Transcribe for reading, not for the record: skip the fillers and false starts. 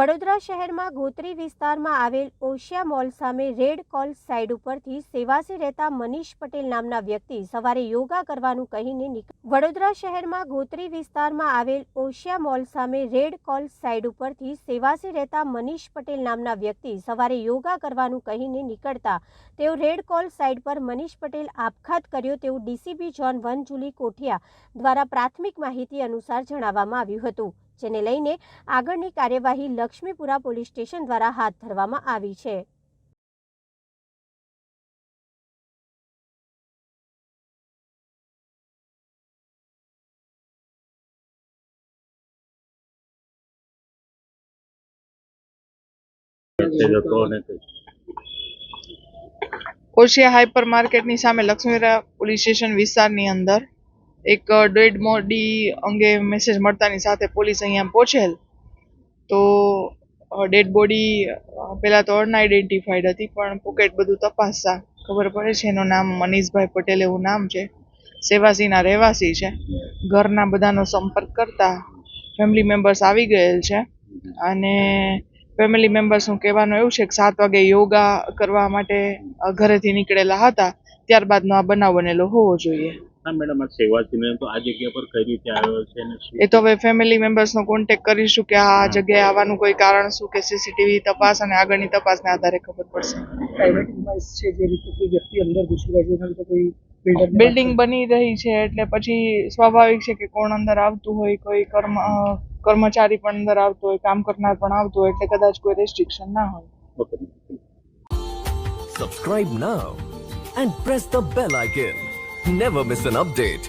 વડોદરા શહેરમાં ગોત્રી વિસ્તારમાં આવેલ ઓશિયા મોલ સામે રેડ કોલ સાઇડ ઉપરથી સેવાસી રહેતા મનીષ પટેલ નામના વ્યક્તિ સવારે યોગા કરવાનું કહીને વડોદરા શહેરમાં ગોત્રી વિસ્તારમાં આવેલ ઓશિયા મોલ સામે રેડ કોલ સાઇડ ઉપરથી સેવાસી રહેતા મનીષ પટેલ નામના વ્યક્તિ સવારે યોગા કરવાનું કહીને નીકળતા તેઓ રેડ કોલ સાઇડ પર મનીષ પટેલ આપઘાત કર્યો તેવું ડીસીપી જોન 1 જુલી કોઠિયા દ્વારા પ્રાથમિક માહિતી અનુસાર જણાવવામાં આવ્યું હતું, જેને લઈને આગળની કાર્યવાહી લક્ષ્મીપુરા પોલીસ સ્ટેશન દ્વારા હાથ ધરવામાં આવી છે। ઓશિયા હાઈપર માર્કેટની સામે લક્ષ્મીપુરા પોલીસ સ્ટેશન વિસ્તારની અંદર એક ડેડ બોડી અંગે મેસેજ મળતાની સાથે પોલીસ અહીંયા પહોંચેલ તો ડેડ બોડી પહેલાં તો અનઆઇડેન્ટિફાઈડ હતી, પણ પોકેટ બધું તપાસતા ખબર પડે છે એનું નામ મનીષભાઈ પટેલ એવું નામ છે, સેવાસીના રહેવાસી છે। ઘરના બધાનો સંપર્ક કરતા ફેમિલી મેમ્બર્સ આવી ગયેલ છે અને ફેમિલી મેમ્બર્સનું કહેવાનું એવું છે કે 7 વાગે યોગા કરવા માટે ઘરેથી નીકળેલા હતા, ત્યારબાદનો આ બનાવ બનેલો હોવો જોઈએ। હા મેડમ, આ સેવાસીને તો આ જગ્યા પર કઈ રીતે આવ્યો છે અને એ તો હવે ફેમિલી મેમ્બર્સનો કોન્ટેક્ટ કરીશું કે આ જગ્યાએ આવવાનું કોઈ કારણ શું કે સીસીટીવી તપાસ અને આગળની તપાસના આધારે ખબર પડશે। બિલ્ડિંગ બની રહી છે એટલે પછી સ્વાભાવિક છે કે કોણ અંદર આવતું હોય, કોઈ કર્મચારી પણ અંદર આવતો હોય, કામ કરનાર પણ આવતો હોય, એટલે કદાચ કોઈ રેસ્ટ્રિક્શન ના હોય। Subscribe now and press the bell icon. Never miss an update.